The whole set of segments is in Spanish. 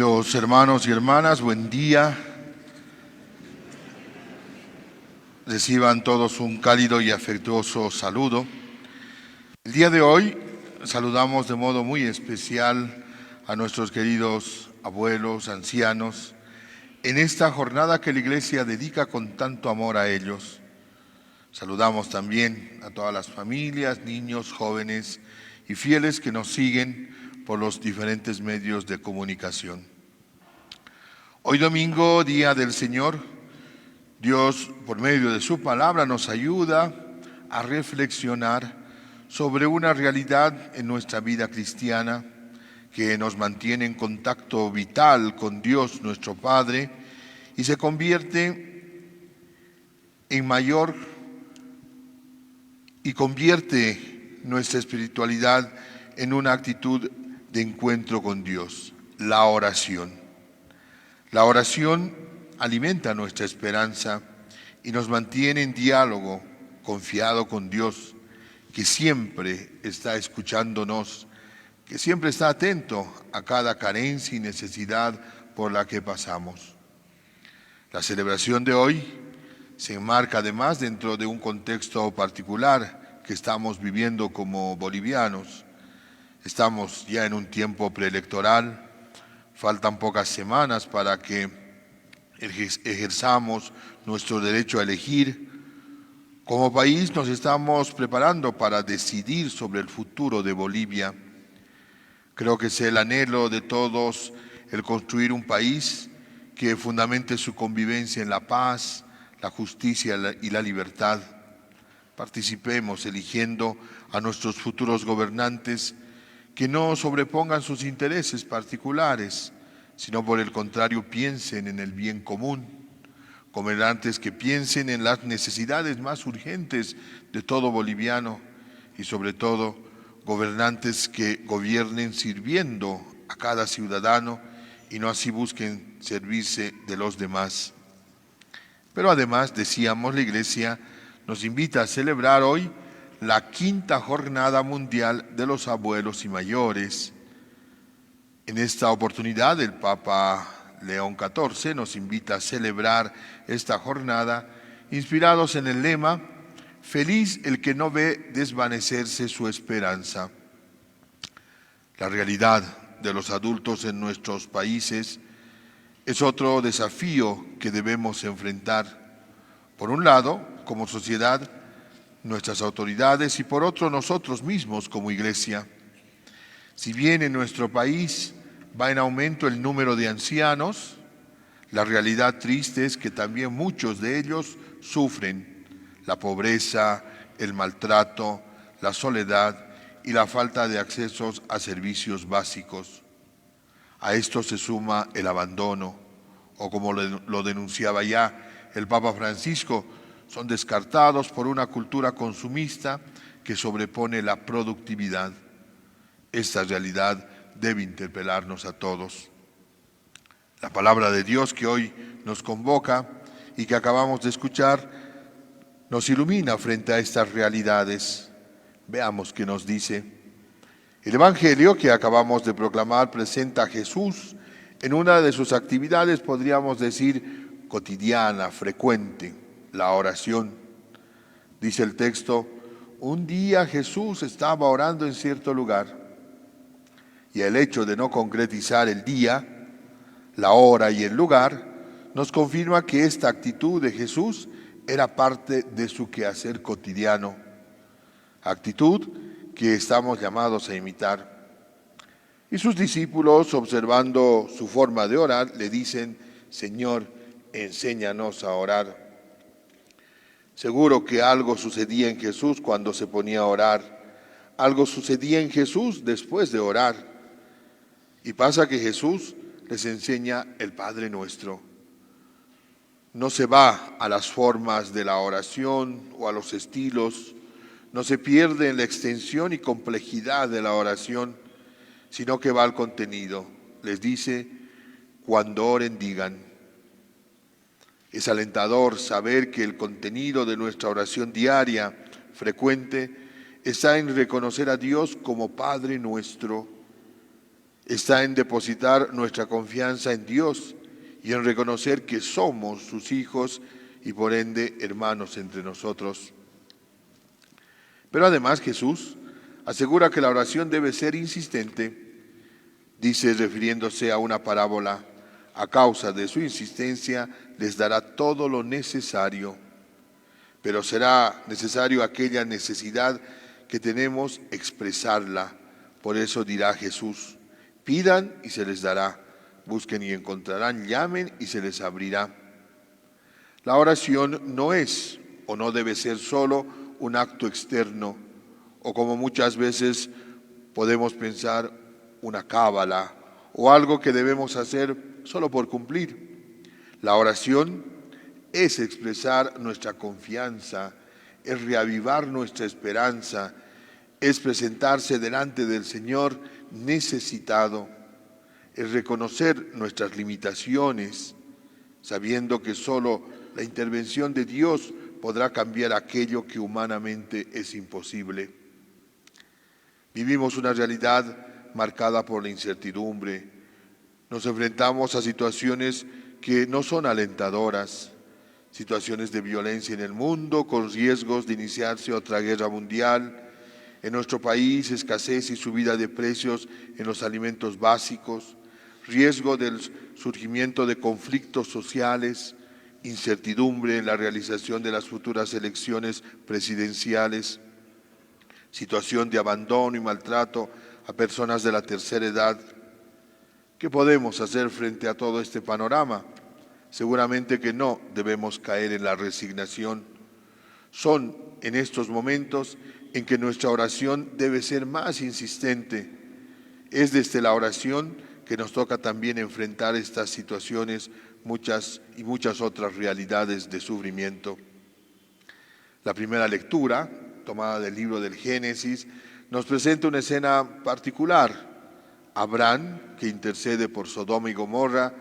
Los hermanos y hermanas, buen día. Reciban todos un cálido y afectuoso saludo. El día de hoy saludamos de modo muy especial a nuestros queridos abuelos, ancianos, en esta jornada que la Iglesia dedica con tanto amor a ellos. Saludamos también a todas las familias, niños, jóvenes y fieles que nos siguen por los diferentes medios de comunicación. Hoy domingo, Día del Señor, Dios, por medio de su palabra, nos ayuda a reflexionar sobre una realidad en nuestra vida cristiana que nos mantiene en contacto vital con Dios, nuestro Padre, y se convierte en mayor y convierte nuestra espiritualidad en una actitud de encuentro con Dios, la oración. La oración alimenta nuestra esperanza y nos mantiene en diálogo, confiado con Dios, que siempre está escuchándonos, que siempre está atento a cada carencia y necesidad por la que pasamos. La celebración de hoy se enmarca además dentro de un contexto particular que estamos viviendo como bolivianos. Estamos ya en un tiempo preelectoral. Faltan pocas semanas para que ejerzamos nuestro derecho a elegir. Como país nos estamos preparando para decidir sobre el futuro de Bolivia. Creo que es el anhelo de todos el construir un país que fundamente su convivencia en la paz, la justicia y la libertad. Participemos eligiendo a nuestros futuros gobernantes que no sobrepongan sus intereses particulares, sino por el contrario piensen en el bien común, gobernantes que piensen en las necesidades más urgentes de todo boliviano y sobre todo gobernantes que gobiernen sirviendo a cada ciudadano y no así busquen servirse de los demás. Pero además, decíamos, la Iglesia nos invita a celebrar hoy la 5ª Jornada Mundial de los Abuelos y Mayores. En esta oportunidad, el Papa León XIV nos invita a celebrar esta jornada inspirados en el lema «Feliz el que no ve desvanecerse su esperanza». La realidad de los adultos en nuestros países es otro desafío que debemos enfrentar. Por un lado, como sociedad, nuestras autoridades y por otro nosotros mismos como Iglesia. Si bien en nuestro país va en aumento el número de ancianos, la realidad triste es que también muchos de ellos sufren la pobreza, el maltrato, la soledad y la falta de accesos a servicios básicos. A esto se suma el abandono, o como lo denunciaba ya el Papa Francisco, son descartados por una cultura consumista que sobrepone la productividad. Esta realidad debe interpelarnos a todos. La palabra de Dios que hoy nos convoca y que acabamos de escuchar nos ilumina frente a estas realidades. Veamos qué nos dice. El Evangelio que acabamos de proclamar presenta a Jesús en una de sus actividades, podríamos decir, cotidiana, frecuente, la oración. Dice el texto, un día Jesús estaba orando en cierto lugar y el hecho de no concretizar el día, la hora y el lugar nos confirma que esta actitud de Jesús era parte de su quehacer cotidiano, actitud que estamos llamados a imitar. Y sus discípulos, observando su forma de orar, le dicen, Señor, enséñanos a orar. Seguro que algo sucedía en Jesús cuando se ponía a orar. Algo sucedía en Jesús después de orar. Y pasa que Jesús les enseña el Padre Nuestro. No se va a las formas de la oración o a los estilos, no se pierde en la extensión y complejidad de la oración, sino que va al contenido. Les dice, cuando oren digan. Es alentador saber que el contenido de nuestra oración diaria, frecuente, está en reconocer a Dios como Padre nuestro. está en depositar nuestra confianza en Dios y en reconocer que somos sus hijos y por ende hermanos entre nosotros. Pero además Jesús asegura que la oración debe ser insistente. Dice, refiriéndose a una parábola, a causa de su insistencia les dará todo lo necesario, pero será necesario aquella necesidad que tenemos expresarla. Por eso dirá Jesús, pidan y se les dará, busquen y encontrarán, llamen y se les abrirá. La oración no es o no debe ser solo un acto externo, o como muchas veces podemos pensar, una cábala o algo que debemos hacer solo por cumplir. La oración es expresar nuestra confianza, es reavivar nuestra esperanza, es presentarse delante del Señor necesitado, es reconocer nuestras limitaciones, sabiendo que solo la intervención de Dios podrá cambiar aquello que humanamente es imposible. Vivimos una realidad marcada por la incertidumbre. Nos enfrentamos a situaciones que no son alentadoras, situaciones de violencia en el mundo, con riesgos de iniciarse otra guerra mundial. En nuestro país, escasez y subida de precios en los alimentos básicos, riesgo del surgimiento de conflictos sociales, incertidumbre en la realización de las futuras elecciones presidenciales, situación de abandono y maltrato a personas de la tercera edad. ¿Qué podemos hacer frente a todo este panorama? Seguramente que no debemos caer en la resignación. Son en estos momentos en que nuestra oración debe ser más insistente. Es desde la oración que nos toca también enfrentar estas situaciones, muchas otras realidades de sufrimiento. La primera lectura, tomada del libro del Génesis, nos presenta una escena particular. Abraham, que intercede por Sodoma y Gomorra,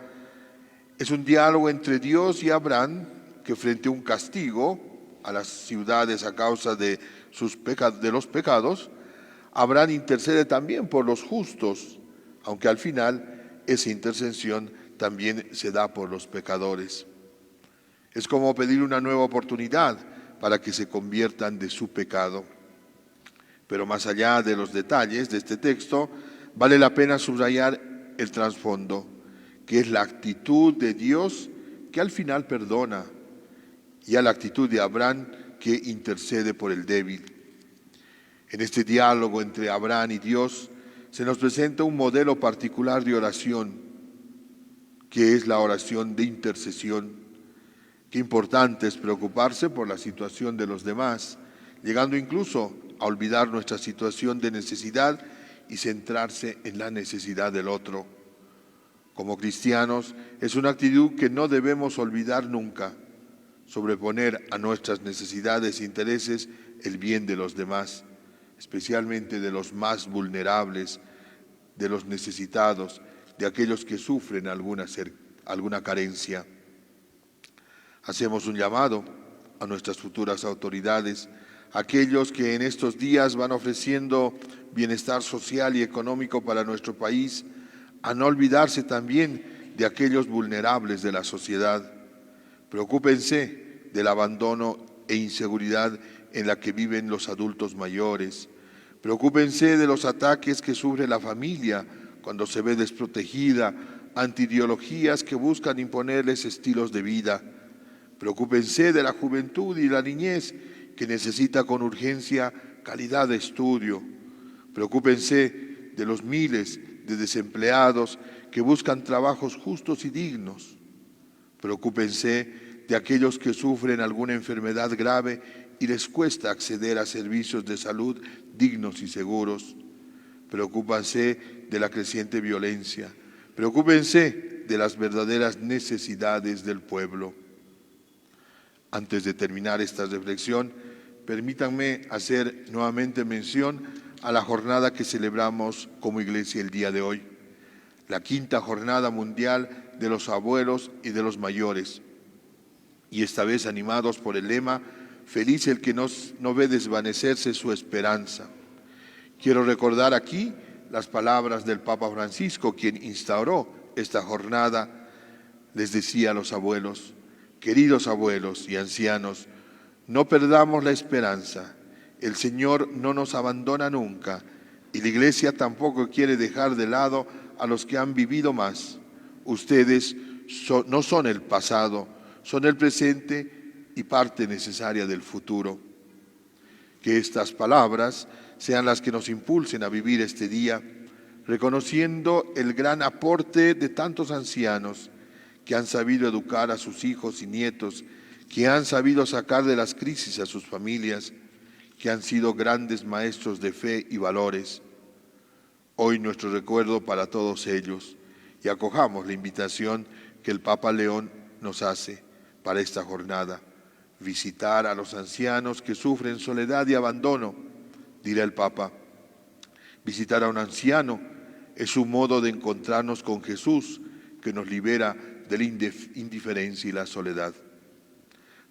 es un diálogo entre Dios y Abraham que frente a un castigo a las ciudades a causa de los pecados, Abraham intercede también por los justos, aunque al final esa intercesión también se da por los pecadores. Es como pedir una nueva oportunidad para que se conviertan de su pecado. Pero más allá de los detalles de este texto, vale la pena subrayar el trasfondo, que es la actitud de Dios que al final perdona, y a la actitud de Abraham que intercede por el débil. En este diálogo entre Abraham y Dios se nos presenta un modelo particular de oración, que es la oración de intercesión. Qué importante es preocuparse por la situación de los demás, llegando incluso a olvidar nuestra situación de necesidad y centrarse en la necesidad del otro. Como cristianos, es una actitud que no debemos olvidar nunca, sobreponer a nuestras necesidades e intereses el bien de los demás, especialmente de los más vulnerables, de los necesitados, de aquellos que sufren alguna carencia. Hacemos un llamado a nuestras futuras autoridades, aquellos que en estos días van ofreciendo bienestar social y económico para nuestro país, a no olvidarse también de aquellos vulnerables de la sociedad. Preocúpense del abandono e inseguridad en la que viven los adultos mayores. Preocúpense de los ataques que sufre la familia cuando se ve desprotegida ante ideologías que buscan imponerles estilos de vida. Preocúpense de la juventud y la niñez que necesita con urgencia calidad de estudio. Preocúpense de los miles de desempleados que buscan trabajos justos y dignos. Preocúpense de aquellos que sufren alguna enfermedad grave y les cuesta acceder a servicios de salud dignos y seguros. Preocúpense de la creciente violencia. Preocúpense de las verdaderas necesidades del pueblo. Antes de terminar esta reflexión, permítanme hacer nuevamente mención a la jornada que celebramos como iglesia el día de hoy, la 5ª Jornada Mundial de los Abuelos y de los Mayores, y esta vez animados por el lema «Feliz el que no ve desvanecerse su esperanza». Quiero recordar aquí las palabras del Papa Francisco, quien instauró esta jornada. Les decía a los abuelos: queridos abuelos y ancianos, no perdamos la esperanza. El Señor no nos abandona nunca y la Iglesia tampoco quiere dejar de lado a los que han vivido más. Ustedes no son el pasado, son el presente y parte necesaria del futuro. Que estas palabras sean las que nos impulsen a vivir este día, reconociendo el gran aporte de tantos ancianos que han sabido educar a sus hijos y nietos, que han sabido sacar de las crisis a sus familias, que han sido grandes maestros de fe y valores. Hoy nuestro recuerdo para todos ellos, y acojamos la invitación que el Papa León nos hace para esta jornada: visitar a los ancianos que sufren soledad y abandono. Dirá el Papa: visitar a un anciano es un modo de encontrarnos con Jesús, que nos libera de la indiferencia y la soledad.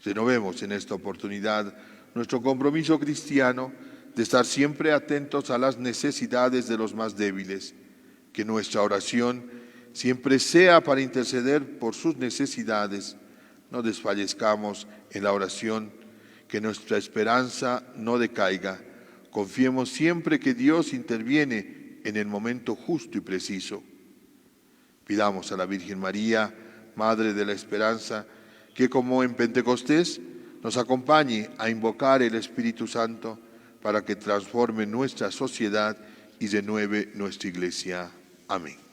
Renovemos en esta oportunidad nuestro compromiso cristiano de estar siempre atentos a las necesidades de los más débiles, que nuestra oración siempre sea para interceder por sus necesidades. No desfallezcamos en la oración, que nuestra esperanza no decaiga. Confiemos siempre que Dios interviene en el momento justo y preciso. Pidamos a la Virgen María, Madre de la Esperanza, que como en Pentecostés nos acompañe a invocar el Espíritu Santo para que transforme nuestra sociedad y renueve nuestra Iglesia. Amén.